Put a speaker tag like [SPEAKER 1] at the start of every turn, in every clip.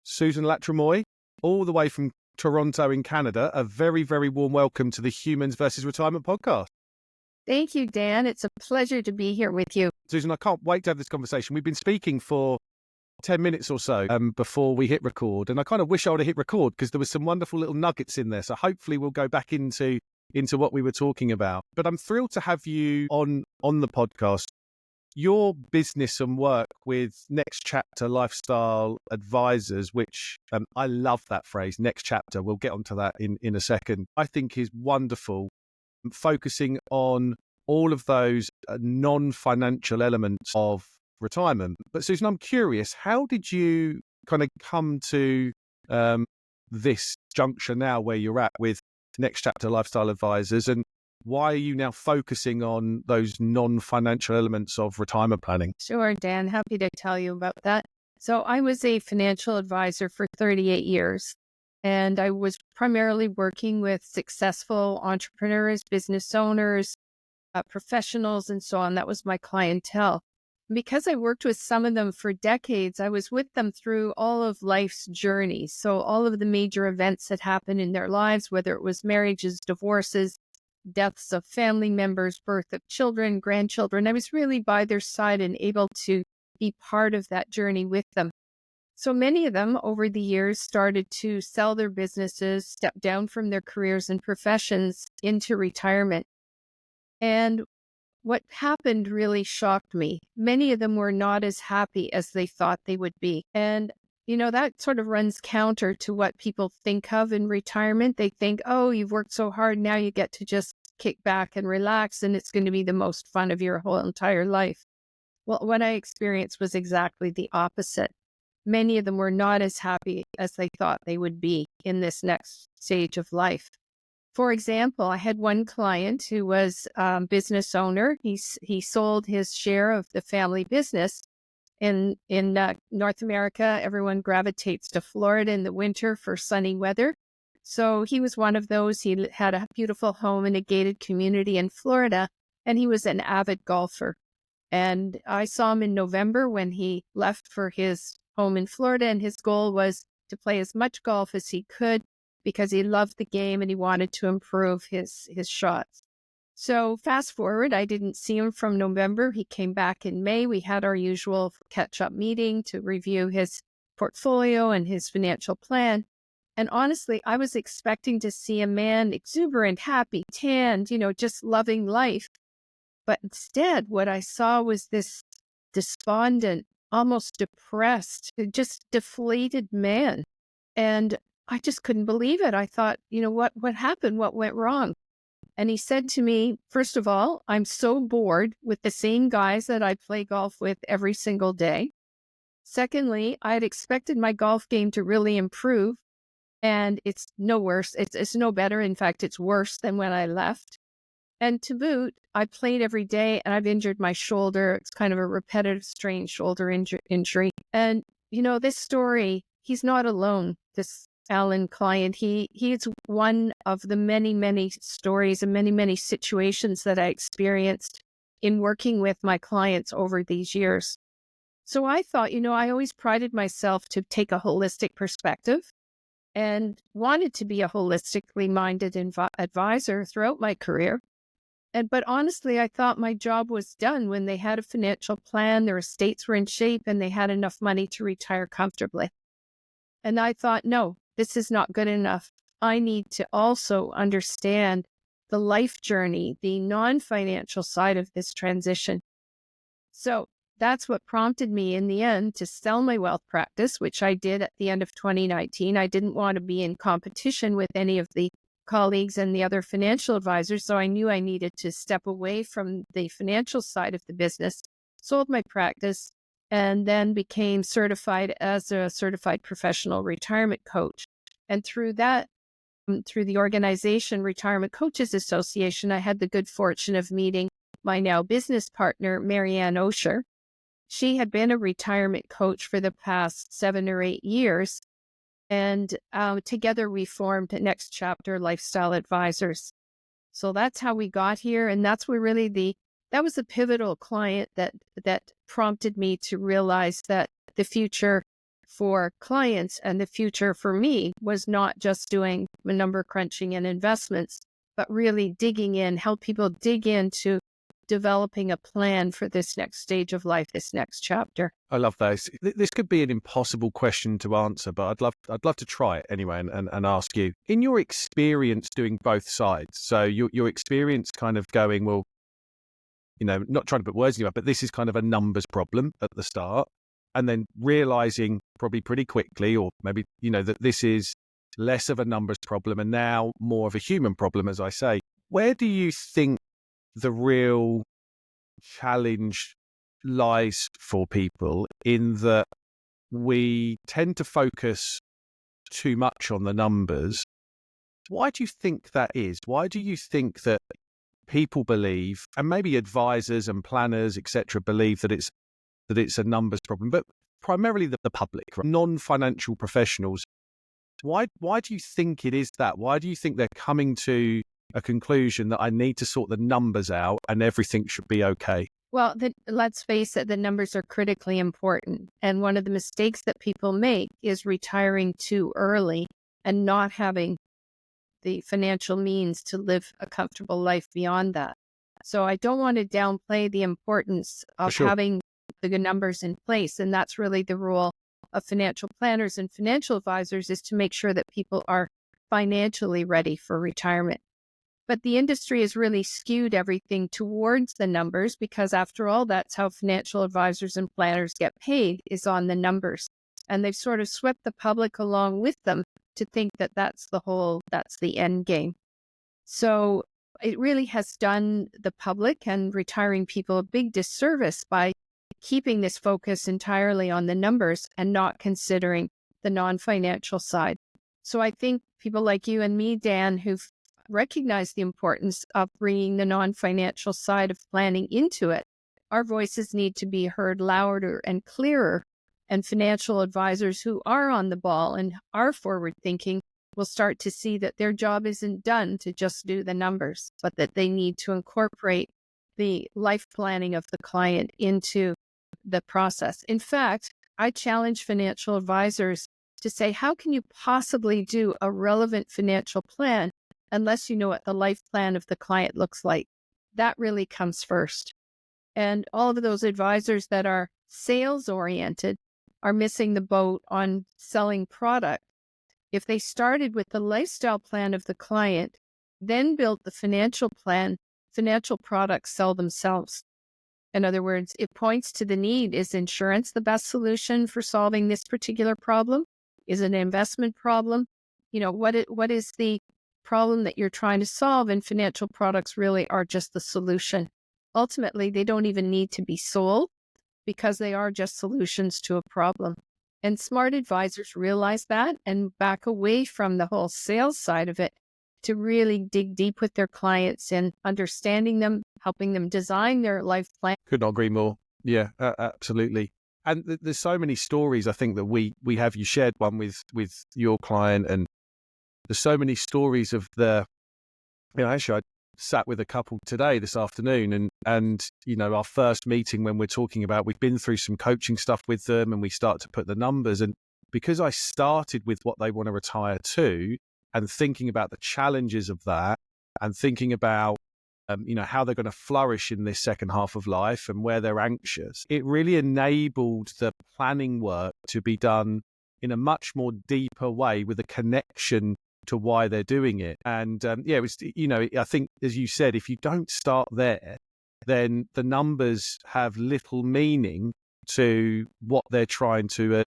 [SPEAKER 1] Susan Latremoille, all the way from Toronto in Canada. A very, very warm welcome to the Humans versus Retirement podcast.
[SPEAKER 2] Thank you, Dan. It's a pleasure to be here with you.
[SPEAKER 1] Susan, I can't wait to have this conversation. We've been speaking for 10 minutes or so before we hit record, and I kind of wish I would have hit record because there was some wonderful little nuggets in there. So hopefully we'll go back into what we were talking about. But I'm thrilled to have you on the podcast. Your business and work with Next Chapter Lifestyle Advisors, which I love that phrase, Next Chapter. We'll get onto that in a second. I think is wonderful, focusing on all of those non-financial elements of retirement. But Susan, I'm curious, how did you kind of come to this juncture now where you're at with Next Chapter Lifestyle Advisors, and why are you now focusing on those non-financial elements of retirement planning?
[SPEAKER 2] Sure, Dan. Happy to tell you about that. So I was a financial advisor for 38 years, and I was primarily working with successful entrepreneurs, business owners, professionals, and so on. That was my clientele. Because I worked with some of them for decades, I was with them through all of life's journey. So all of the major events that happened in their lives, whether it was marriages, divorces, deaths of family members, birth of children, grandchildren, I was really by their side and able to be part of that journey with them. So many of them over the years started to sell their businesses, step down from their careers and professions into retirement. And what happened really shocked me. Many of them were not as happy as they thought they would be. And that sort of runs counter to what people think of in retirement. They think, oh, you've worked so hard, now you get to just kick back and relax, and it's going to be the most fun of your whole entire life. Well, what I experienced was exactly the opposite. Many of them were not as happy as they thought they would be in this next stage of life. For example, I had one client who was a business owner. He sold his share of the family business. In North America, everyone gravitates to Florida in the winter for sunny weather. So he was one of those. He had a beautiful home in a gated community in Florida, and he was an avid golfer. And I saw him in November when he left for his home in Florida, and his goal was to play as much golf as he could because he loved the game and he wanted to improve his shots. So fast forward, I didn't see him from November. He came back in May. We had our usual catch-up meeting to review his portfolio and his financial plan. And honestly, I was expecting to see a man exuberant, happy, tanned, just loving life. But instead, what I saw was this despondent, almost depressed, just deflated man. And I just couldn't believe it. I thought, what happened? What went wrong? And he said to me, first of all, I'm so bored with the same guys that I play golf with every single day. Secondly, I had expected my golf game to really improve, and it's no worse. It's no better. In fact, it's worse than when I left. And to boot, I played every day and I've injured my shoulder. It's kind of a repetitive strained shoulder injury. And, this story, he's not alone. This Alan client, he's one of the many, many stories and many, many situations that I experienced in working with my clients over these years. So I thought, I always prided myself to take a holistic perspective and wanted to be a holistically minded advisor throughout my career. But honestly, I thought my job was done when they had a financial plan, their estates were in shape, and they had enough money to retire comfortably. And I thought, no, this is not good enough. I need to also understand the life journey, the non-financial side of this transition. So that's what prompted me in the end to sell my wealth practice, which I did at the end of 2019. I didn't want to be in competition with any of the colleagues and the other financial advisors, so I knew I needed to step away from the financial side of the business, sold my practice, and then became certified as a certified professional retirement coach. And through that, through the organization Retirement Coaches Association, I had the good fortune of meeting my now business partner, Marianne Osher. She had been a retirement coach for the past 7 or 8 years. And together we formed Next Chapter Lifestyle Advisors. So that's how we got here. And that's where really that was a pivotal client that prompted me to realize that the future for clients and the future for me was not just doing number crunching and investments, but really digging in, help people dig into developing a plan for this next stage of life, this next chapter.
[SPEAKER 1] I love those. This could be an impossible question to answer, but I'd love to try it anyway and ask you, in your experience doing both sides, so your experience kind of going, well, not trying to put words in your mouth, but this is kind of a numbers problem at the start, and then realizing probably pretty quickly, or maybe, that this is less of a numbers problem and now more of a human problem, as I say. Where do you think the real challenge lies for people, in that we tend to focus too much on the numbers? Why do you think that is? Why do you think that people believe, and maybe advisors and planners, etc., believe that it's a numbers problem, but primarily the public, non-financial professionals? Why do you think it is that? Why do you think they're coming to a conclusion that I need to sort the numbers out and everything should be okay?
[SPEAKER 2] Well, let's face it, the numbers are critically important. And one of the mistakes that people make is retiring too early and not having the financial means to live a comfortable life beyond that. So I don't want to downplay the importance of having the numbers in place. And that's really the role of financial planners and financial advisors, is to make sure that people are financially ready for retirement. But the industry has really skewed everything towards the numbers, because after all, that's how financial advisors and planners get paid, is on the numbers. And they've sort of swept the public along with them to think that that's the end game. So it really has done the public and retiring people a big disservice by keeping this focus entirely on the numbers and not considering the non-financial side. So I think people like you and me, Dan, who've recognized the importance of bringing the non-financial side of planning into it, our voices need to be heard louder and clearer. And financial advisors who are on the ball and are forward thinking will start to see that their job isn't done to just do the numbers, but that they need to incorporate the life planning of the client into the process. In fact, I challenge financial advisors to say, how can you possibly do a relevant financial plan unless you know what the life plan of the client looks like? That really comes first. And all of those advisors that are sales oriented are missing the boat on selling product. If they started with the lifestyle plan of the client, then built the financial plan, financial products sell themselves. In other words, it points to the need. Is insurance the best solution for solving this particular problem? Is it an investment problem? What is the problem that you're trying to solve? And financial products really are just the solution. Ultimately, they don't even need to be sold, because they are just solutions to a problem. And smart advisors realize that and back away from the whole sales side of it to really dig deep with their clients and understanding them, helping them design their life plan.
[SPEAKER 1] Could not agree more. Yeah, absolutely. And there's so many stories, I think, that we have. You shared one with your client, and there's so many stories of actually I sat with a couple this afternoon, and our first meeting, when we're talking about, we've been through some coaching stuff with them, and we start to put the numbers, and because I started with what they want to retire to, and thinking about the challenges of that, and thinking about how they're going to flourish in this second half of life and where they're anxious, it really enabled the planning work to be done in a much more deeper way, with a connection to why they're doing it. And it was, I think, as you said, if you don't start there, then the numbers have little meaning to what they're trying to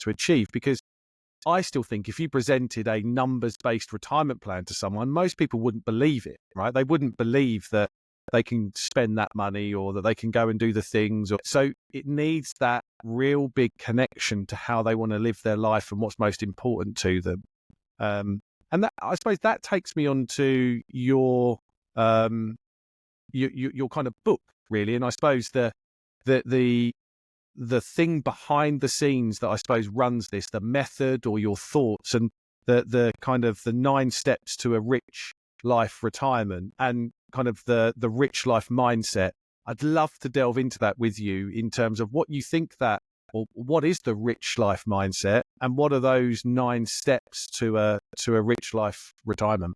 [SPEAKER 1] achieve. Because I still think if you presented a numbers-based retirement plan to someone, most people wouldn't believe it, right? They wouldn't believe that they can spend that money, or that they can go and do the things. So it needs that real big connection to how they want to live their life and what's most important to them. And that, I suppose, that takes me on to your kind of book, really. And I suppose the thing behind the scenes that I suppose runs this, the method or your thoughts, and the kind of the 9 steps to a rich life retirement, and kind of the rich life mindset. I'd love to delve into that with you in terms of what you think that or what is the rich life mindset, and what are those 9 steps to a rich life retirement?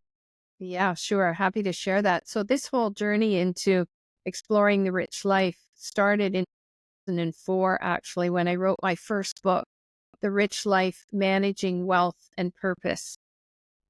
[SPEAKER 2] Yeah, sure. Happy to share that. So this whole journey into exploring the rich life started in 2004, actually, when I wrote my first book, The Rich Life: Managing Wealth and Purpose.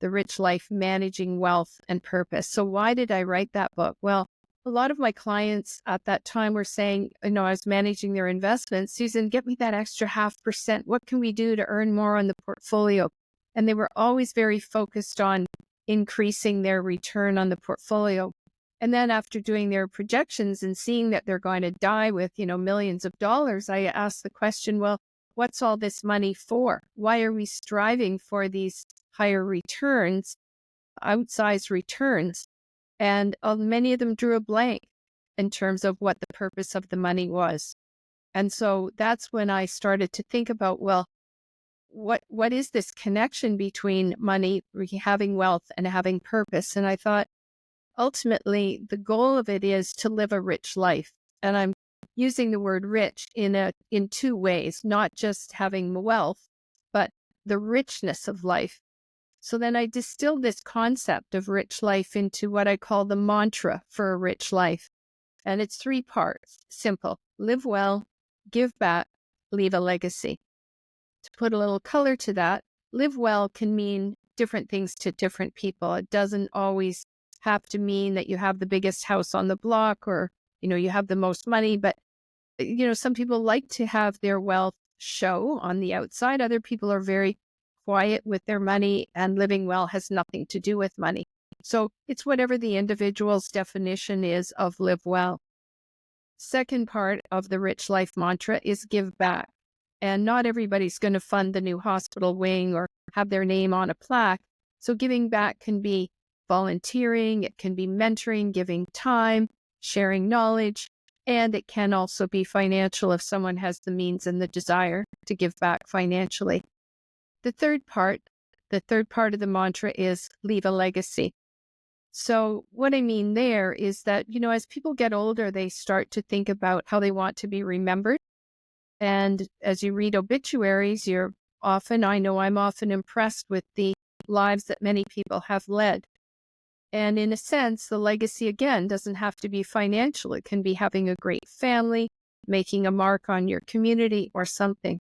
[SPEAKER 2] The Rich Life: Managing Wealth and Purpose. So why did I write that book? Well, a lot of my clients at that time were saying, I was managing their investments. Susan, get me that extra 0.5%. What can we do to earn more on the portfolio? And they were always very focused on increasing their return on the portfolio. And then after doing their projections and seeing that they're going to die with, millions of dollars, I asked the question, well, what's all this money for? Why are we striving for these higher returns, outsized returns? And many of them drew a blank in terms of what the purpose of the money was. And so that's when I started to think about, well, what is this connection between money, having wealth, and having purpose? And I thought, ultimately, the goal of it is to live a rich life. And I'm using the word rich in 2 ways, not just having wealth, but the richness of life. So then I distilled this concept of rich life into what I call the mantra for a rich life. And it's 3 parts. Simple: live well, give back, leave a legacy. To put a little color to that, live well can mean different things to different people. It doesn't always have to mean that you have the biggest house on the block or, you have the most money. But, some people like to have their wealth show on the outside. Other people are very quiet with their money, and living well has nothing to do with money. So it's whatever the individual's definition is of live well. Second part of the Rich Life mantra is give back. And not everybody's going to fund the new hospital wing or have their name on a plaque. So giving back can be volunteering, it can be mentoring, giving time, sharing knowledge, and it can also be financial if someone has the means and the desire to give back financially. The third part of the mantra is leave a legacy. So what I mean there is that, as people get older, they start to think about how they want to be remembered. And as you read obituaries, I'm often impressed with the lives that many people have led. And in a sense, the legacy, again, doesn't have to be financial. It can be having a great family, making a mark on your community or something.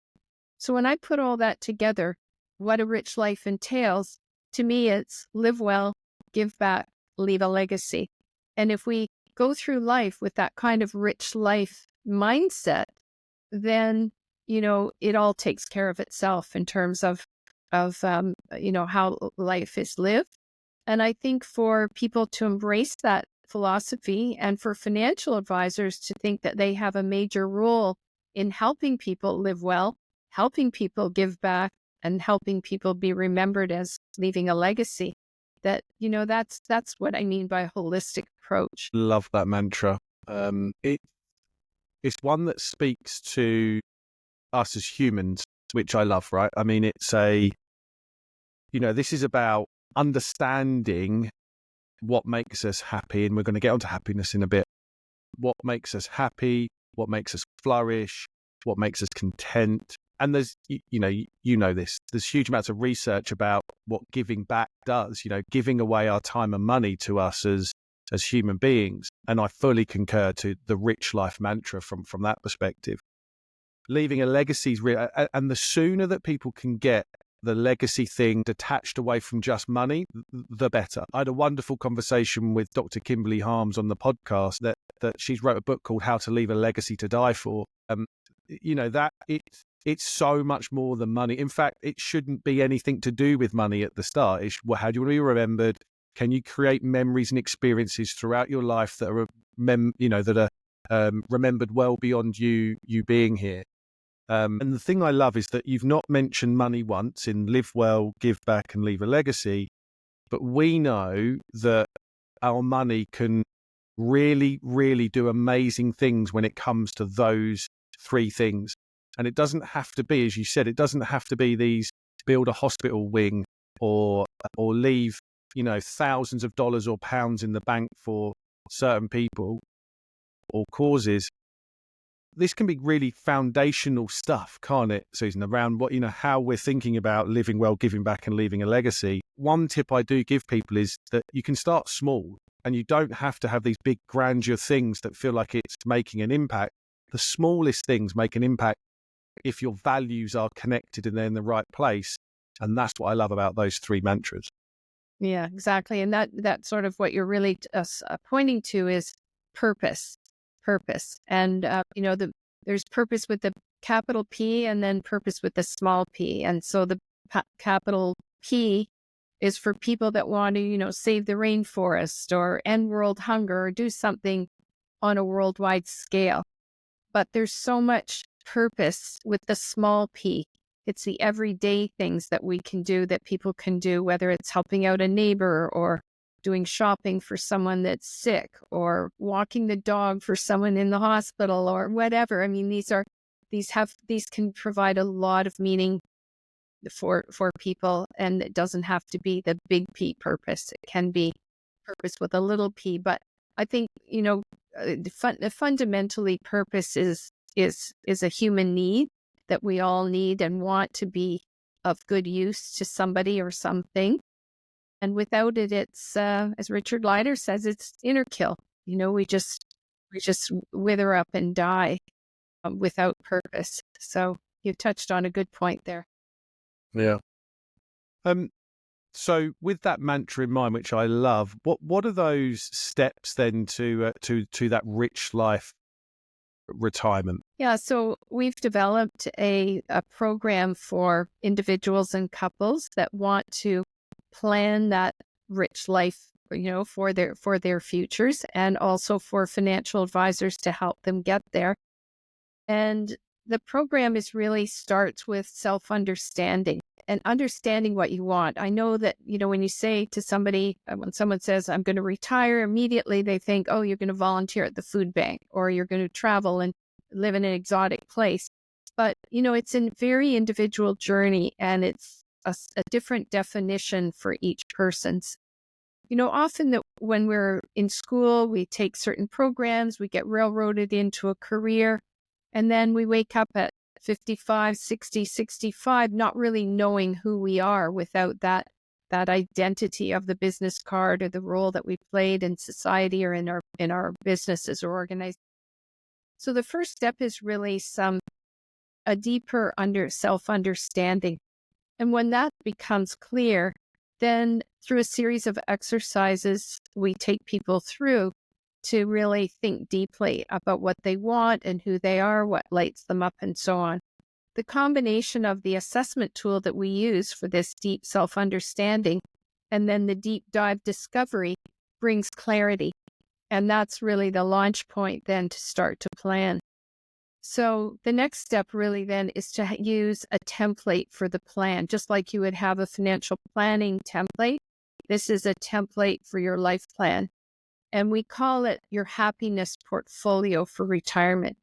[SPEAKER 2] So when I put all that together, what a rich life entails, to me, it's live well, give back, leave a legacy. And if we go through life with that kind of rich life mindset, then, it all takes care of itself in terms of how life is lived. And I think for people to embrace that philosophy, and for financial advisors to think that they have a major role in helping people live well, helping people give back, and helping people be remembered as leaving a legacy, that's what I mean by a holistic approach.
[SPEAKER 1] Love that mantra. It's one that speaks to us as humans, which I love, right? I mean, this is about understanding what makes us happy, and we're going to get onto happiness in a bit. What makes us happy, what makes us flourish, what makes us content. And there's, this, there's huge amounts of research about what giving back does, giving away our time and money to us as human beings. And I fully concur to the rich life mantra from that perspective. Leaving a legacy is real. And the sooner that people can get the legacy thing detached away from just money, the better. I had a wonderful conversation with Dr. Kimberly Harms on the podcast that she's wrote a book called How to Leave a Legacy to Die For. It's so much more than money. In fact, it shouldn't be anything to do with money at the start. How do you want to be remembered? Can you create memories and experiences throughout your life that are remembered well beyond you being here? And the thing I love is that you've not mentioned money once in live well, give back, and leave a legacy. But we know that our money can really, really do amazing things when it comes to those 3 things. And it doesn't have to be, as you said, it doesn't have to be these build a hospital wing or leave, thousands of dollars or pounds in the bank for certain people or causes. this can be really foundational stuff, can't it, Susan, around what, how we're thinking about living well, giving back and leaving a legacy. One tip I do give people is that you can start small and you don't have to have these big grandeur things that feel like it's making an impact. The smallest things make an impact if your values are connected and they're in the right place. And that's what I love about those three mantras.
[SPEAKER 2] Yeah, exactly. And that's sort of what you're really pointing to is purpose. And, there's purpose with the capital P and then purpose with the small p. And so the capital P is for people that want to, save the rainforest or end world hunger or do something on a worldwide scale. But there's so much purpose with the small p. It's the everyday things that we can do, that people can do, whether it's helping out a neighbor or doing shopping for someone that's sick or walking the dog for someone in the hospital or whatever. I mean, these can provide a lot of meaning for people, and it doesn't have to be the big P purpose. It can be purpose with a little p. But I think, fundamentally purpose is a human need that we all need and want to be of good use to somebody or something. And without it, it's, as Richard Leider says, it's inner kill. We just wither up and die without purpose. So you touched on a good point there.
[SPEAKER 1] Yeah. So with that mantra in mind, which I love, what are those steps then to that rich life retirement?
[SPEAKER 2] Yeah, so we've developed a program for individuals and couples that want to plan that rich life, for their futures, and also for financial advisors to help them get there. And the program really starts with self-understanding and understanding what you want. I know that, when you say to somebody, when someone says, I'm going to retire, immediately they think, oh, you're going to volunteer at the food bank or you're going to travel and live in an exotic place. But, it's a very individual journey, and it's a different definition for each person's. Often that when we're in school, we take certain programs, we get railroaded into a career, and then we wake up at 55, 60, 65, not really knowing who we are without that identity of the business card or the role that we played in society or in our businesses or organizations. So the first step is really a deeper self-understanding. And when that becomes clear, then through a series of exercises we take people through to really think deeply about what they want and who they are, what lights them up, and so on. The combination of the assessment tool that we use for this deep self-understanding and then the deep dive discovery brings clarity. And that's really the launch point then to start to plan. So the next step really then is to use a template for the plan. Just like you would have a financial planning template, this is a template for your life plan. And we call it your happiness portfolio for retirement.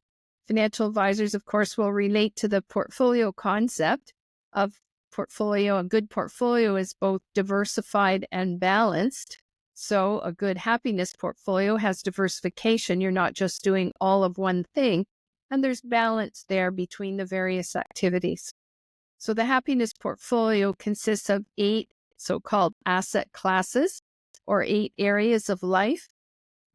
[SPEAKER 2] Financial advisors, of course, will relate to the portfolio concept of portfolio. A good portfolio is both diversified and balanced. So a good happiness portfolio has diversification. You're not just doing all of one thing. And there's balance there between the various activities. So the happiness portfolio consists of 8 so-called asset classes or 8 areas of life.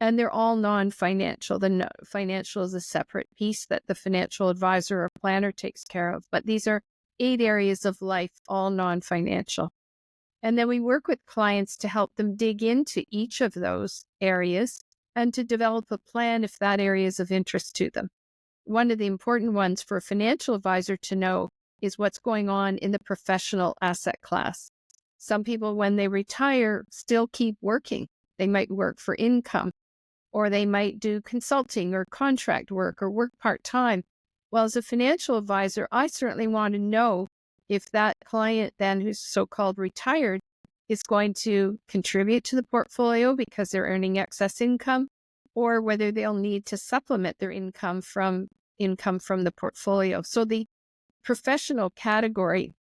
[SPEAKER 2] And they're all non-financial. The financial is a separate piece that the financial advisor or planner takes care of. But these are 8 areas of life, all non-financial. And then we work with clients to help them dig into each of those areas and to develop a plan if that area is of interest to them. One of the important ones for a financial advisor to know is what's going on in the professional asset class. Some people, when they retire, still keep working. They might work for income, or they might do consulting or contract work or work part-time. Well, as a financial advisor, I certainly want to know if that client then who's so-called retired is going to contribute to the portfolio because they're earning excess income, or whether they'll need to supplement their income from the portfolio. So the professional category,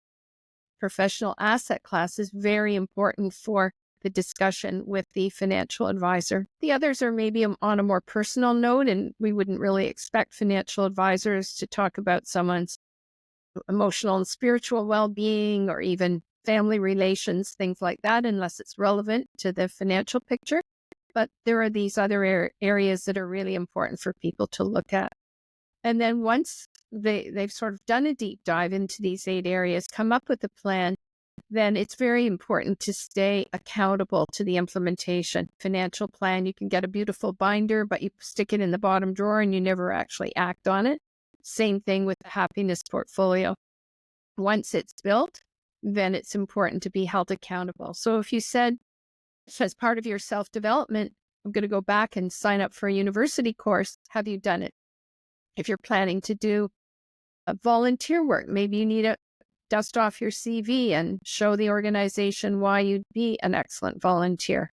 [SPEAKER 2] professional asset class, is very important for the discussion with the financial advisor. The others are maybe on a more personal note, and we wouldn't really expect financial advisors to talk about someone's emotional and spiritual well-being or even family relations, things like that, unless it's relevant to the financial picture. But there are these other areas that are really important for people to look at. And then once they've sort of done a deep dive into these 8 areas, come up with a plan, then it's very important to stay accountable to the implementation. Financial plan, you can get a beautiful binder, but you stick it in the bottom drawer and you never actually act on it. Same thing with the happiness portfolio. Once it's built, then it's important to be held accountable. So if you said, as part of your self-development, I'm going to go back and sign up for a university course, have you done it? If you're planning to do a volunteer work, maybe you need to dust off your CV and show the organization why you'd be an excellent volunteer.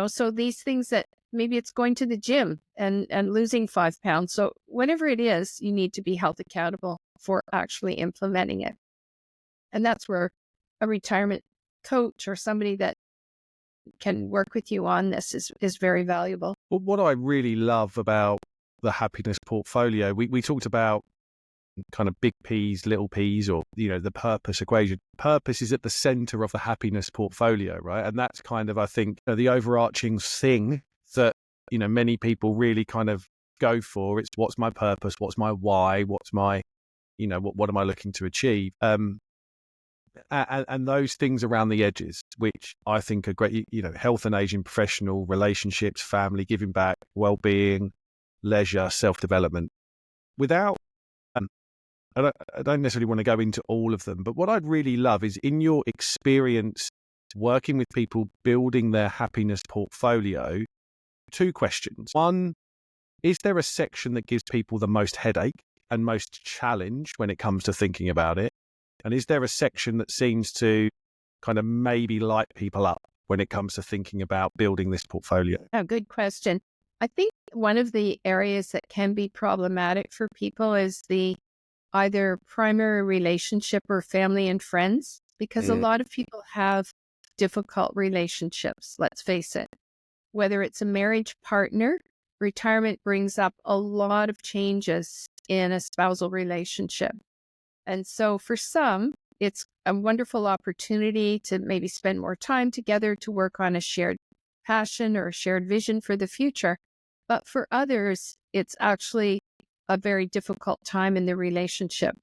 [SPEAKER 2] So these things that maybe it's going to the gym and losing 5 pounds. So whatever it is, you need to be held accountable for actually implementing it. And that's where a retirement coach or somebody that can work with you on this is very valuable.
[SPEAKER 1] Well, what I really love about the happiness portfolio, we talked about kind of big P's, little P's, or, the purpose equation. Purpose is at the center of the happiness portfolio, right? And that's kind of, I think, the overarching thing that, many people really kind of go for. It's what's my purpose? What's my why? What's my, what am I looking to achieve? And those things around the edges, which I think are great, health and aging, professional, relationships, family, giving back, well-being, leisure, self-development. Without, I don't necessarily want to go into all of them, but what I'd really love is, in your experience working with people building their happiness portfolio, 2 questions. One, is there a section that gives people the most headache and most challenge when it comes to thinking about it? And is there a section that seems to kind of maybe light people up when it comes to thinking about building this portfolio?
[SPEAKER 2] Oh, good question. I think one of the areas that can be problematic for people is the either primary relationship or family and friends, because a lot of people have difficult relationships, let's face it. Whether it's a marriage partner, retirement brings up a lot of changes in a spousal relationship. And so for some, it's a wonderful opportunity to maybe spend more time together to work on a shared passion or a shared vision for the future. But for others, it's actually a very difficult time in the relationship.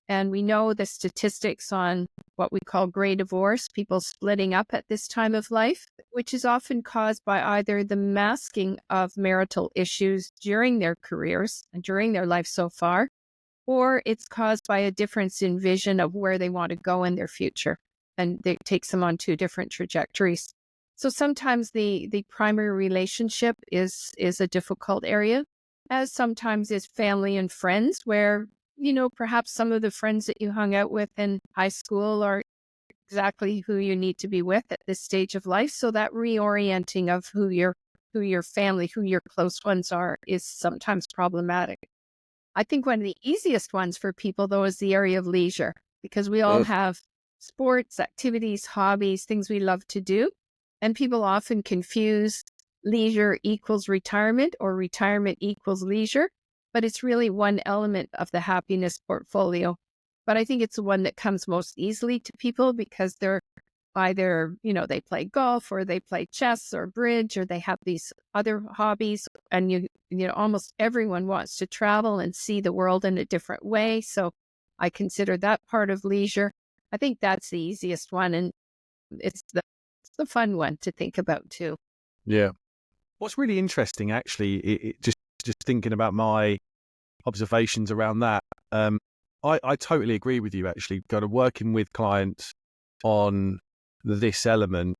[SPEAKER 2] And we know the statistics on what we call gray divorce, people splitting up at this time of life, which is often caused by either the masking of marital issues during their careers and during their life so far, or it's caused by a difference in vision of where they want to go in their future. And it takes them on 2 different trajectories. So sometimes the primary relationship is a difficult area, as sometimes is family and friends, where, perhaps some of the friends that you hung out with in high school are exactly who you need to be with at this stage of life. So that reorienting of who your family, who your close ones are, is sometimes problematic. I think one of the easiest ones for people, though, is the area of leisure, because we all have sports, activities, hobbies, things we love to do. And people often confuse leisure equals retirement or retirement equals leisure, but it's really one element of the happiness portfolio. But I think it's the one that comes most easily to people because they're either, they play golf or they play chess or bridge, or they have these other hobbies. And, almost everyone wants to travel and see the world in a different way. So I consider that part of leisure. I think that's the easiest one. And it's the fun one to think about too.
[SPEAKER 1] Yeah. What's really interesting, actually, just thinking about my observations around that, I totally agree with you, actually. Kind of working with clients on this element,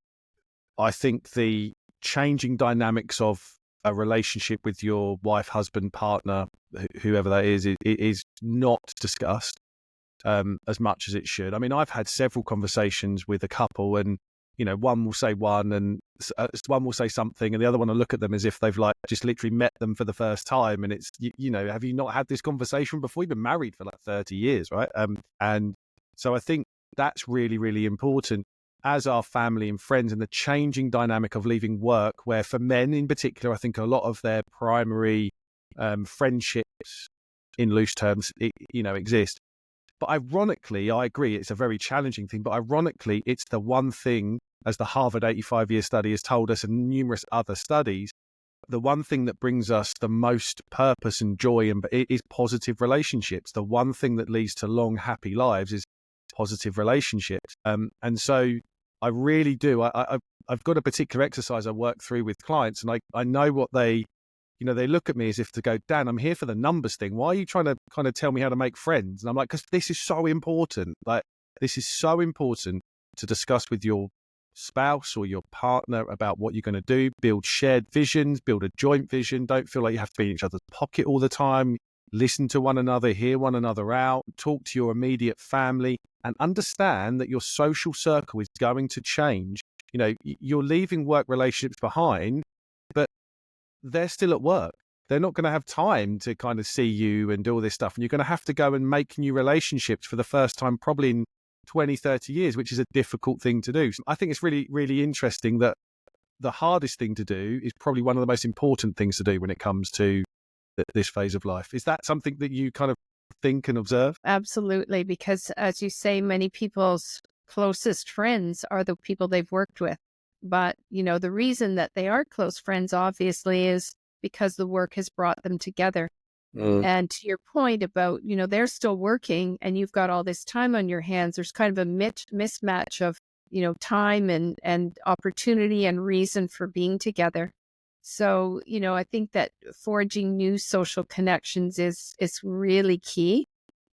[SPEAKER 1] I think the changing dynamics of a relationship with your wife, husband, partner, whoever that is not discussed as much as it should. I mean, I've had several conversations with a couple, and one will say one, and one will say something, and the other one will look at them as if they've just literally met them for the first time. And it's, have you not had this conversation before? You've been married for 30 years, right? And so I think that's really, really important. as our family and friends, and the changing dynamic of leaving work, where for men in particular, I think a lot of their primary friendships, in loose terms, exist. But ironically, I agree, it's a very challenging thing, but ironically, it's the one thing, as the Harvard 85-year study has told us and numerous other studies, the one thing that brings us the most purpose and joy and is positive relationships. The one thing that leads to long, happy lives is positive relationships. And so I really do. I've got a particular exercise I work through with clients, and I know what they look at me as if to go, Dan, I'm here for the numbers thing. Why are you trying to kind of tell me how to make friends? And I'm like, because this is so important. Like, this is so important to discuss with your spouse or your partner about what you're going to do, build shared visions, build a joint vision. Don't feel like you have to be in each other's pocket all the time. Listen to one another, hear one another out, talk to your immediate family, and understand that your social circle is going to change. You're leaving work relationships behind, but they're still at work. They're not going to have time to kind of see you and do all this stuff. And you're going to have to go and make new relationships for the first time, probably in 20, 30 years, which is a difficult thing to do. So I think it's really, really interesting that the hardest thing to do is probably one of the most important things to do when it comes to this phase of life. Is that something that you kind of think and observe?
[SPEAKER 2] Absolutely, because as you say, many people's closest friends are the people they've worked with. But, the reason that they are close friends, obviously, is because the work has brought them together. And to your point about, they're still working and you've got all this time on your hands, there's kind of a mismatch of, time and opportunity and reason for being together. So, I think that forging new social connections is really key.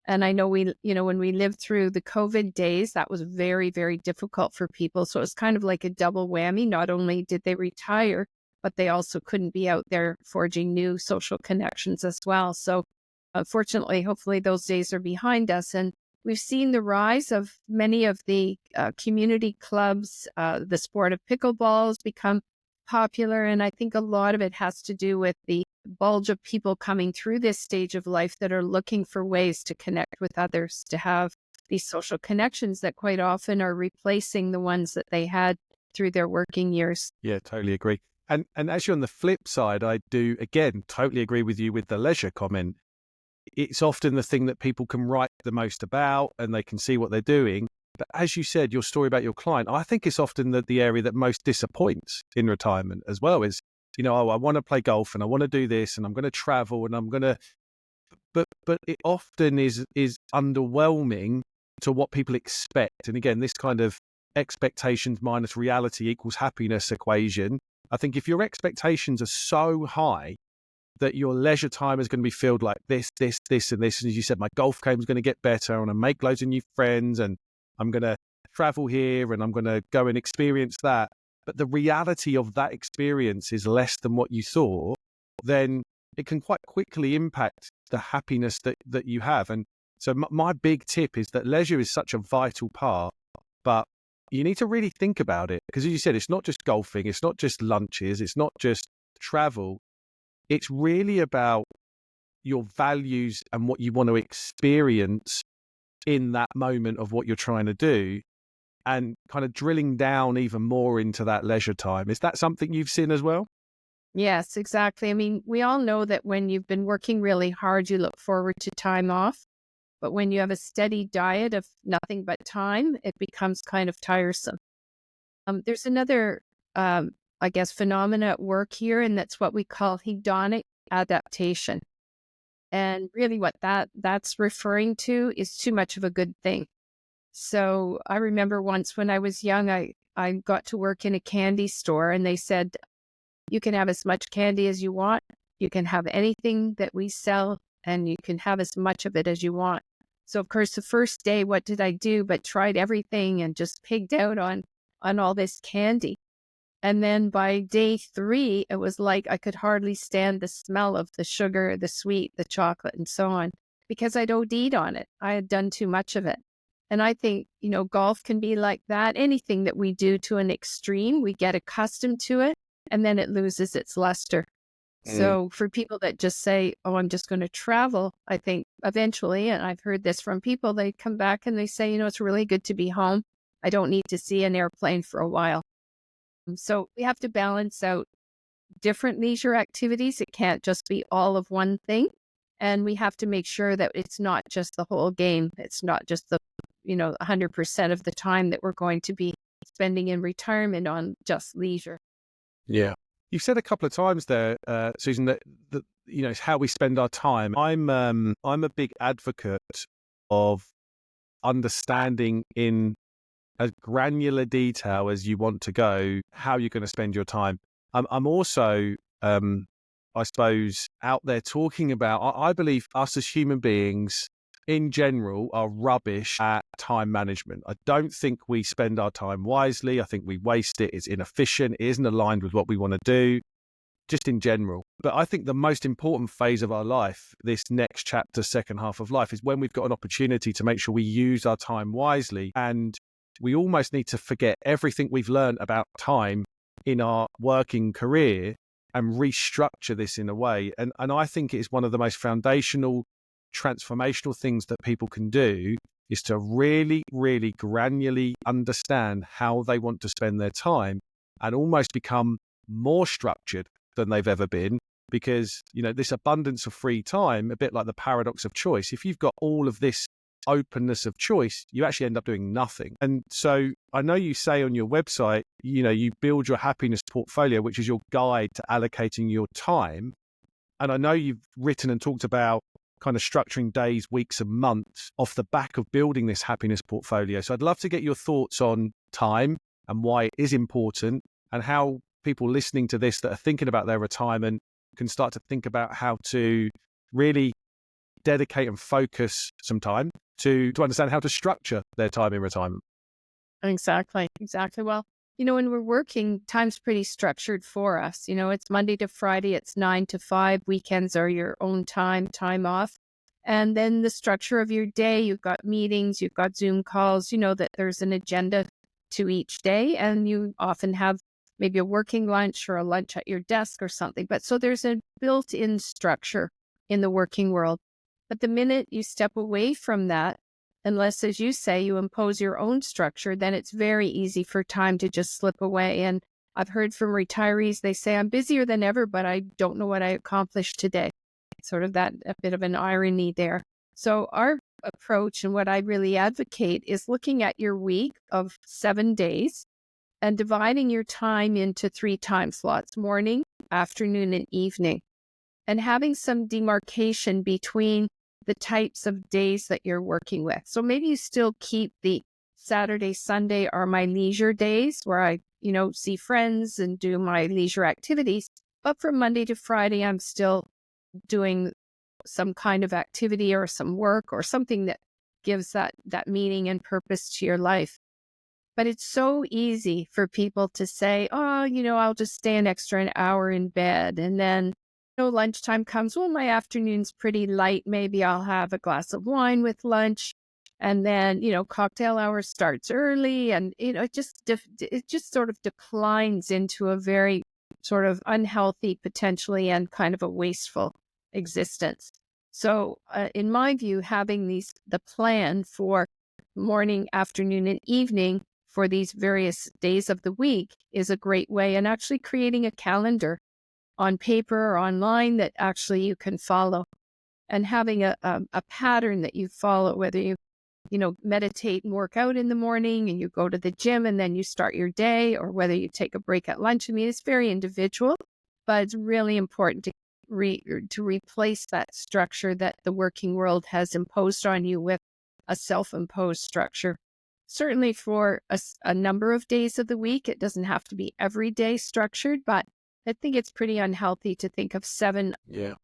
[SPEAKER 2] And I know when we lived through the COVID days, that was very, very difficult for people. So it was kind of like a double whammy. Not only did they retire, but they also couldn't be out there forging new social connections as well. So unfortunately, hopefully those days are behind us. And we've seen the rise of many of the community clubs. The sport of pickleball has become popular. And I think a lot of it has to do with the bulge of people coming through this stage of life that are looking for ways to connect with others, to have these social connections that quite often are replacing the ones that they had through their working years.
[SPEAKER 1] Yeah, totally agree. And actually on the flip side, I do, again, totally agree with you with the leisure comment. It's often the thing that people can write the most about and they can see what they're doing. But as you said, your story about your client, I think it's often the area that most disappoints in retirement as well is, I want to play golf and I want to do this and I'm going to travel and I'm going to, but it often is underwhelming to what people expect. And again, this kind of expectations minus reality equals happiness equation. I think if your expectations are so high that your leisure time is going to be filled like this, and this, and as you said, my golf game is going to get better, and I make loads of new friends, and I'm going to travel here, and I'm going to go and experience that. But the reality of that experience is less than what you thought, then it can quite quickly impact the happiness that you have. And so my big tip is that leisure is such a vital part, but you need to really think about it. Because as you said, it's not just golfing, it's not just lunches, it's not just travel. It's really about your values and what you want to experience in that moment of what you're trying to do, and kind of drilling down even more into that leisure time. Is that something you've seen as well?
[SPEAKER 2] Yes, exactly. I mean, we all know that when you've been working really hard, you look forward to time off. But when you have a steady diet of nothing but time, it becomes kind of tiresome. There's another, I guess, phenomena at work here, and that's what we call hedonic adaptation. And really what that's referring to is too much of a good thing. So I remember once when I was young, I got to work in a candy store and they said, you can have as much candy as you want. You can have anything that we sell and you can have as much of it as you want. So of course, the first day, what did I do but tried everything and just pigged out on all this candy. And then by day 3, it was like I could hardly stand the smell of the sugar, the sweet, the chocolate, and so on, because I'd OD'd on it. I had done too much of it. And I think, golf can be like that. Anything that we do to an extreme, we get accustomed to it, and then it loses its luster. So for people that just say, oh, I'm just going to travel, I think eventually, and I've heard this from people, they come back and they say, it's really good to be home. I don't need to see an airplane for a while. So we have to balance out different leisure activities. It can't just be all of one thing. And we have to make sure that it's not just the whole game. It's not just the, 100% of the time that we're going to be spending in retirement on just leisure.
[SPEAKER 1] Yeah. You've said a couple of times there, Susan, that it's how we spend our time. I'm a big advocate of understanding in as granular detail as you want to go how you're going to spend your time. I'm also, I suppose, out there talking about. I believe us as human beings, in general, are rubbish at time management. I don't think we spend our time wisely. I think we waste it. It's inefficient. It isn't aligned with what we want to do, just in general. But I think the most important phase of our life, this next chapter, second half of life, is when we've got an opportunity to make sure we use our time wisely. And we almost need to forget everything we've learned about time in our working career and restructure this in a way. And I think it is one of the most foundational transformational things that people can do is to really, really granularly understand how they want to spend their time and almost become more structured than they've ever been. Because, this abundance of free time, a bit like the paradox of choice, if you've got all of this openness of choice, you actually end up doing nothing. And so I know you say on your website, you build your happiness portfolio, which is your guide to allocating your time. And I know you've written and talked about kind of structuring days, weeks, and months off the back of building this happiness portfolio. So I'd love to get your thoughts on time and why it is important, and how people listening to this that are thinking about their retirement can start to think about how to really dedicate and focus some time to understand how to structure their time in retirement.
[SPEAKER 2] Exactly. Well, when we're working, time's pretty structured for us. It's Monday to Friday, it's 9 to 5. Weekends are your own time off. And then the structure of your day, you've got meetings, you've got Zoom calls, that there's an agenda to each day. And you often have maybe a working lunch or a lunch at your desk or something. But so there's a built-in structure in the working world. But the minute you step away from that, unless, as you say, you impose your own structure, then it's very easy for time to just slip away. And I've heard from retirees, they say, I'm busier than ever, but I don't know what I accomplished today. Sort of a bit of an irony there. So our approach and what I really advocate is looking at your week of 7 days and dividing your time into 3 time slots: morning, afternoon, and evening, and having some demarcation between the types of days that you're working with. So maybe you still keep the Saturday, Sunday are my leisure days where I, see friends and do my leisure activities. But from Monday to Friday, I'm still doing some kind of activity or some work or something that gives that meaning and purpose to your life. But it's so easy for people to say, oh, I'll just stay an extra hour in bed. And then lunchtime comes. Well, my afternoon's pretty light. Maybe I'll have a glass of wine with lunch. And then, cocktail hour starts early. And, it just sort of declines into a very sort of unhealthy, potentially, and kind of a wasteful existence. So in my view, having the plan for morning, afternoon, and evening for these various days of the week is a great way. And actually creating a calendar on paper or online that actually you can follow, and having a pattern that you follow, whether you meditate and work out in the morning and you go to the gym and then you start your day, or whether you take a break at lunch. I mean, it's very individual, but it's really important to replace that structure that the working world has imposed on you with a self-imposed structure. Certainly for a number of days of the week, it doesn't have to be every day structured, but I think it's pretty unhealthy to think of 7.
[SPEAKER 1] Yeah,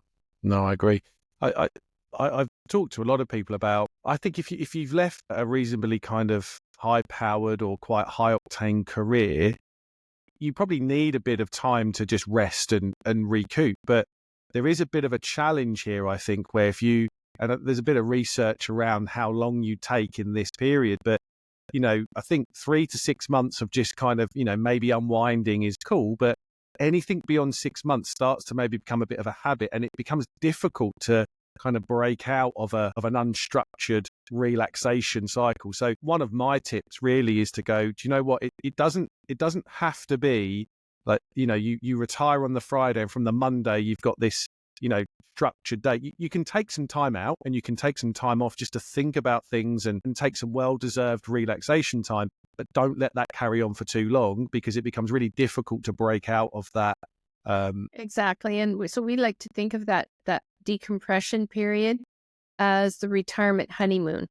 [SPEAKER 1] no, I agree. I've talked to a lot of people about, I think if you've left a reasonably kind of high-powered or quite high-octane career, you probably need a bit of time to just rest and recoup. But there is a bit of a challenge here, I think, where there's a bit of research around how long you take in this period, but I think 3 to 6 months of just kind of, maybe unwinding is cool, but anything beyond 6 months starts to maybe become a bit of a habit, and it becomes difficult to kind of break out of an unstructured relaxation cycle. So one of my tips really is to go, do you know what? It doesn't have to be like, you retire on the Friday and from the Monday you've got this, structured day. You can take some time out and you can take some time off just to think about things and take some well-deserved relaxation time, but don't let that carry on for too long because it becomes really difficult to break out of that.
[SPEAKER 2] Exactly. And so we like to think of that decompression period as the retirement honeymoon,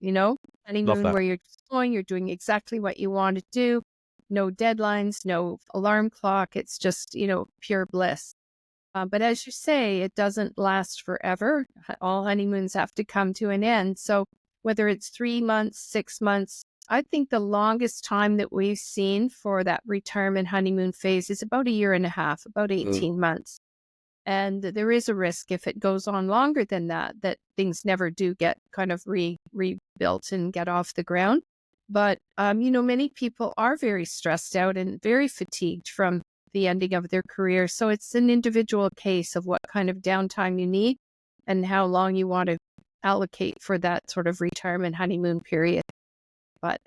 [SPEAKER 1] Love
[SPEAKER 2] honeymoon
[SPEAKER 1] that.
[SPEAKER 2] where you're just going, you're doing exactly what you want to do, no deadlines, no alarm clock. It's just, pure bliss. But as you say, it doesn't last forever. All honeymoons have to come to an end. So whether it's 3 months, 6 months, I think the longest time that we've seen for that retirement honeymoon phase is about a year and a half, about 18 months. And there is a risk if it goes on longer than that things never do get kind of rebuilt and get off the ground. But, many people are very stressed out and very fatigued from the ending of their career. So it's an individual case of what kind of downtime you need and how long you want to allocate for that sort of retirement honeymoon period. But,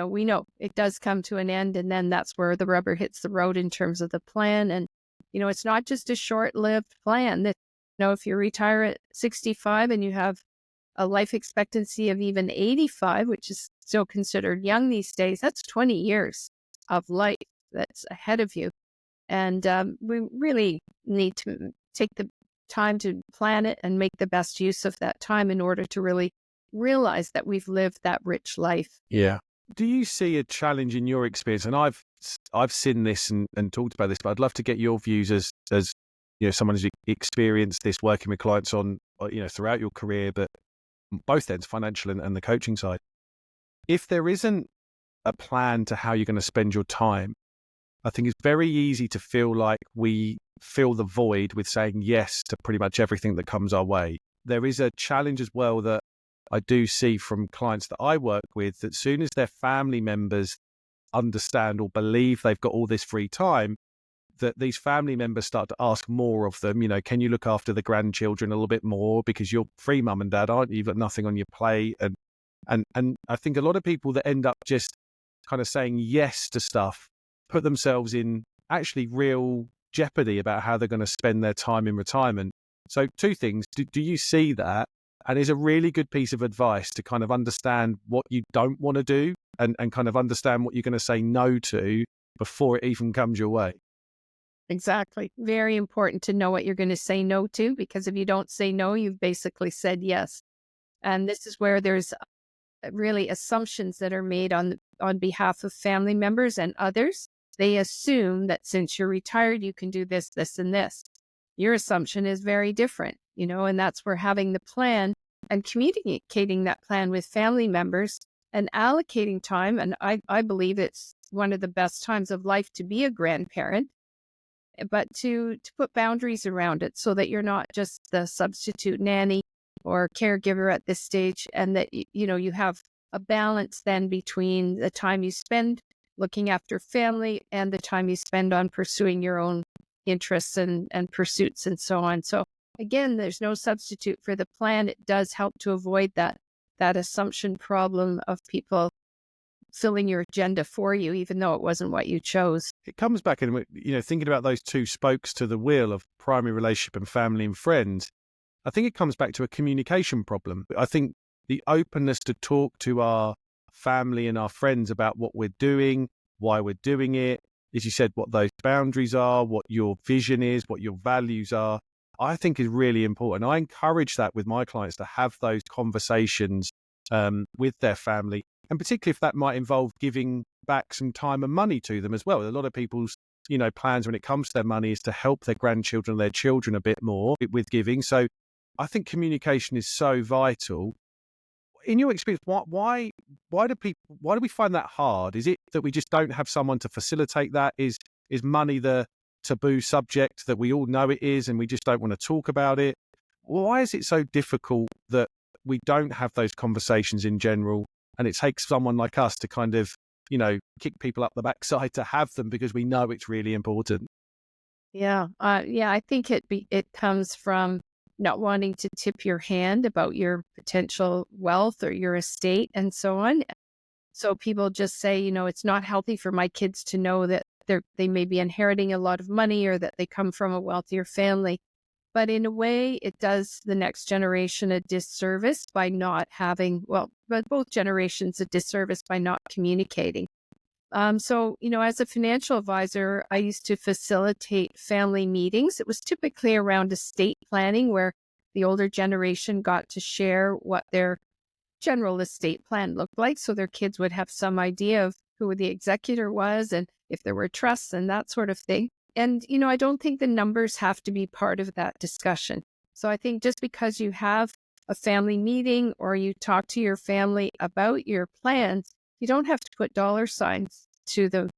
[SPEAKER 2] we know it does come to an end, and then that's where the rubber hits the road in terms of the plan. And, it's not just a short-lived plan that, if you retire at 65 and you have a life expectancy of even 85, which is still considered young these days, that's 20 years of life that's ahead of you. And we really need to take the time to plan it and make the best use of that time in order to really realize that we've lived that rich life.
[SPEAKER 1] Yeah. Do you see a challenge in your experience? And I've seen this and talked about this, but I'd love to get your views as someone who's experienced this working with clients on throughout your career, but both ends, financial and the coaching side. If there isn't a plan to how you're going to spend your time, I think it's very easy to feel like we fill the void with saying yes to pretty much everything that comes our way. There is a challenge as well that I do see from clients that I work with, that soon as their family members understand or believe they've got all this free time, that these family members start to ask more of them. Can you look after the grandchildren a little bit more because you're free, mum and dad, aren't you? You've got nothing on your plate. And I think a lot of people that end up just kind of saying yes to stuff put themselves in actually real jeopardy about how they're going to spend their time in retirement. So two things. Do you see that? And is a really good piece of advice to kind of understand what you don't want to do and kind of understand what you're going to say no to before it even comes your way.
[SPEAKER 2] Exactly. Very important to know what you're going to say no to, because if you don't say no, you've basically said yes. And this is where there's really assumptions that are made on behalf of family members and others. They assume that since you're retired, you can do this, this, and this. Your assumption is very different, and that's where having the plan and communicating that plan with family members and allocating time. And I believe it's one of the best times of life to be a grandparent, but to put boundaries around it so that you're not just the substitute nanny or caregiver at this stage, and that, you have a balance then between the time you spend looking after family and the time you spend on pursuing your own interests and pursuits and so on. So again, there's no substitute for the plan. It does help to avoid that assumption problem of people filling your agenda for you, even though it wasn't what you chose.
[SPEAKER 1] It comes back and, thinking about those two spokes to the wheel of primary relationship and family and friends, I think it comes back to a communication problem. I think the openness to talk to our family and our friends about what we're doing, why we're doing it, as you said, what those boundaries are, what your vision is, what your values are, I think is really important. I encourage that with my clients, to have those conversations with their family, and particularly if that might involve giving back some time and money to them as well. A lot of people's plans when it comes to their money is to help their grandchildren, their children a bit more with giving. So I think communication is so vital. In your experience, why do we find that hard? Is it that we just don't have someone to facilitate that? Is money the taboo subject that we all know it is and we just don't want to talk about it? Why is it so difficult that we don't have those conversations in general, and it takes someone like us to kind of, kick people up the backside to have them because we know it's really important?
[SPEAKER 2] Yeah. I think it comes from not wanting to tip your hand about your potential wealth or your estate and so on. So people just say, it's not healthy for my kids to know that they may be inheriting a lot of money or that they come from a wealthier family. But in a way, it does the next generation a disservice by not having, but both generations a disservice by not communicating. So, as a financial advisor, I used to facilitate family meetings. It was typically around estate planning where the older generation got to share what their general estate plan looked like. So their kids would have some idea of who the executor was and if there were trusts and that sort of thing. And, I don't think the numbers have to be part of that discussion. So I think just because you have a family meeting or you talk to your family about your plans, you don't have to put dollar signs to the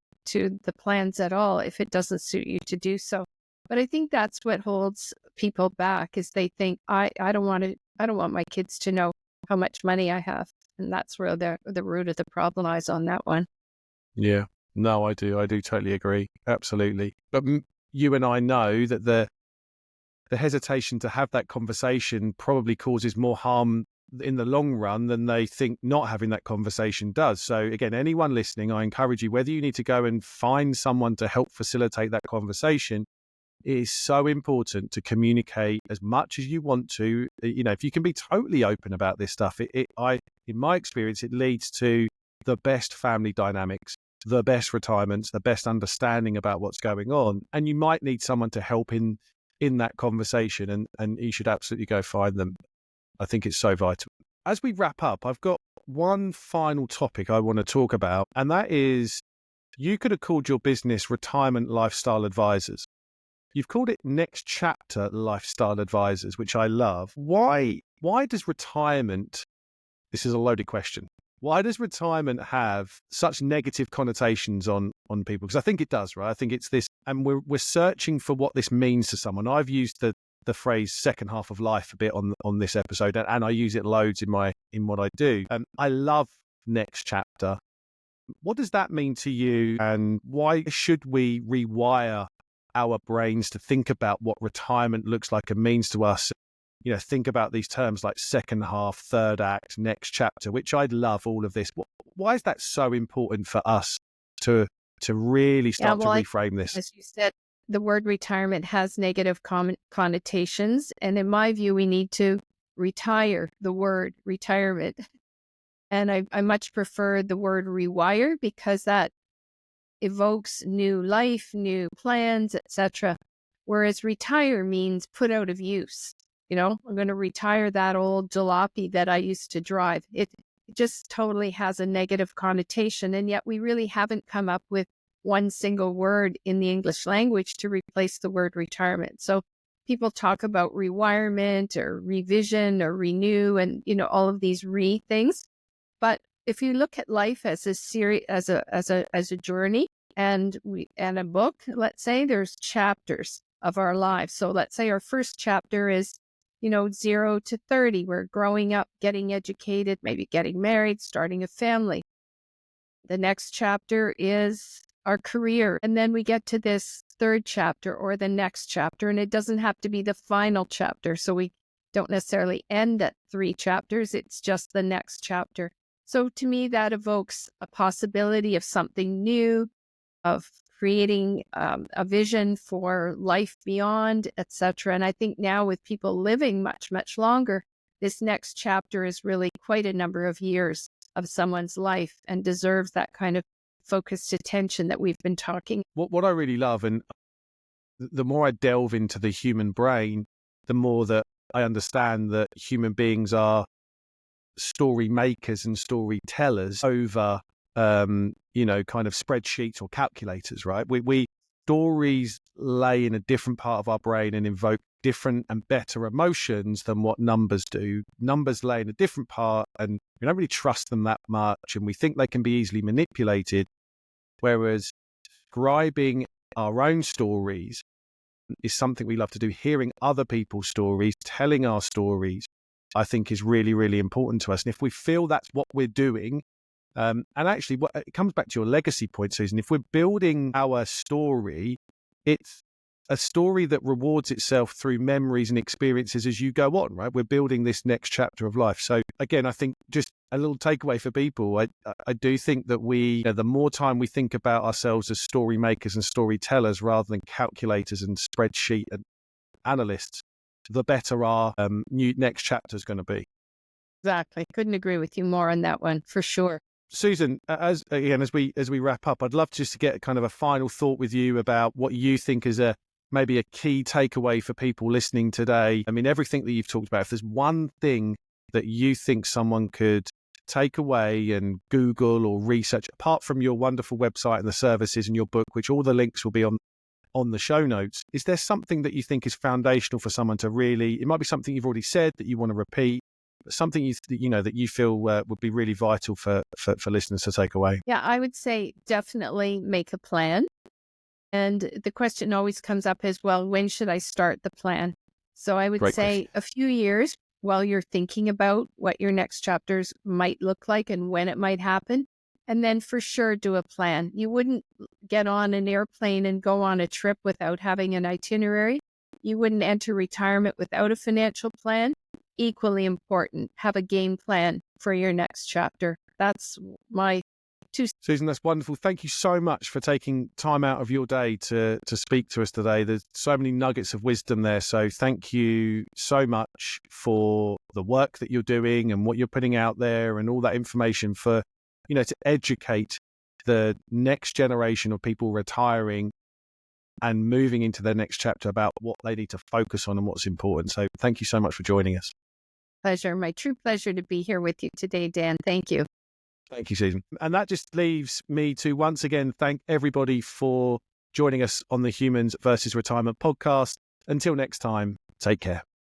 [SPEAKER 2] plans at all if it doesn't suit you to do so. But I think that's what holds people back is they think I don't want my kids to know how much money I have. And that's where the root of the problem lies on that one.
[SPEAKER 1] Yeah, no, I do totally agree. Absolutely. But you and I know that the hesitation to have that conversation probably causes more harm in the long run than they think not having that conversation does. So again, anyone listening, I encourage you, whether you need to go and find someone to help facilitate that conversation, it is so important to communicate as much as you want to. If you can be totally open about this stuff, in my experience, it leads to the best family dynamics, the best retirements, the best understanding about what's going on. And you might need someone to help in that conversation, and you should absolutely go find them. I think it's so vital. As we wrap up, I've got one final topic I want to talk about, and that is you could have called your business Retirement Lifestyle Advisors. You've called it Next Chapter Lifestyle Advisors, which I love. Why does retirement, this is a loaded question, why does retirement have such negative connotations on people? Because I think it does, right? I think it's this, and we're searching for what this means to someone. I've used the phrase second half of life a bit on this episode, and I use it loads in what I do. I love Next Chapter. What does that mean to you, and why should we rewire our brains to think about what retirement looks like and means to us? Think about these terms like second half, third act, next chapter, which I love all of this. Why is that so important for us to really start to reframe this?
[SPEAKER 2] As you said, the word retirement has negative connotations. And in my view, we need to retire the word retirement. And I much prefer the word rewire because that evokes new life, new plans, etc. Whereas retire means put out of use. I'm going to retire that old jalopy that I used to drive. It just totally has a negative connotation. And yet we really haven't come up with one single word in the English language to replace the word retirement. So people talk about rewirement or revision or renew and, all of these things. But if you look at life as a series, as a journey and a book, let's say there's chapters of our lives. So let's say our first chapter is 0 to 30. We're growing up, getting educated, maybe getting married, starting a family. The next chapter is our career. And then we get to this third chapter or the next chapter, and it doesn't have to be the final chapter. So we don't necessarily end at 3 chapters. It's just the next chapter. So to me, that evokes a possibility of something new, of creating a vision for life beyond, etc. And I think now with people living much, much longer, this next chapter is really quite a number of years of someone's life and deserves that kind of focused attention that we've been talking.
[SPEAKER 1] What I really love, and the more I delve into the human brain, the more that I understand that human beings are story makers and storytellers over kind of spreadsheets or calculators, right? We stories lay in a different part of our brain and invoke different and better emotions than what numbers do. Numbers lay in a different part and we don't really trust them that much and we think they can be easily manipulated. Whereas describing our own stories is something we love to do. Hearing other people's stories, telling our stories, I think is really, really important to us. And if we feel that's what we're doing, and actually it comes back to your legacy point, Susan, if we're building our story, it's a story that rewards itself through memories and experiences as you go on, right? We're building this next chapter of life. So again, I think just a little takeaway for people. I do think that the more time we think about ourselves as story makers and storytellers rather than calculators and spreadsheet and analysts, the better our next chapter is going to be.
[SPEAKER 2] Exactly. Couldn't agree with you more on that one, for sure.
[SPEAKER 1] Susan, as we wrap up, I'd love just to get kind of a final thought with you about what you think is maybe a key takeaway for people listening today. I mean, everything that you've talked about, if there's one thing that you think someone could take away and Google or research, apart from your wonderful website and the services and your book, which all the links will be on the show notes, is there something that you think is foundational for someone to really, it might be something you've already said that you want to repeat, but something that you feel would be really vital for listeners to take away?
[SPEAKER 2] Yeah, I would say definitely make a plan. And the question always comes up as well, when should I start the plan? So I would
[SPEAKER 1] Great
[SPEAKER 2] say
[SPEAKER 1] question.
[SPEAKER 2] a few years while you're thinking about what your next chapters might look like and when it might happen. And then for sure, do a plan. You wouldn't get on an airplane and go on a trip without having an itinerary. You wouldn't enter retirement without a financial plan. Equally important, have a game plan for your next chapter. That's my two.
[SPEAKER 1] Susan, that's wonderful. Thank you so much for taking time out of your day to speak to us today. There's so many nuggets of wisdom there. So thank you so much for the work that you're doing and what you're putting out there and all that information for, to educate the next generation of people retiring and moving into their next chapter about what they need to focus on and what's important. So thank you so much for joining us.
[SPEAKER 2] Pleasure. My true pleasure to be here with you today, Dan. Thank you.
[SPEAKER 1] Thank you, Susan. And that just leaves me to once again thank everybody for joining us on the Humans versus Retirement podcast. Until next time, take care.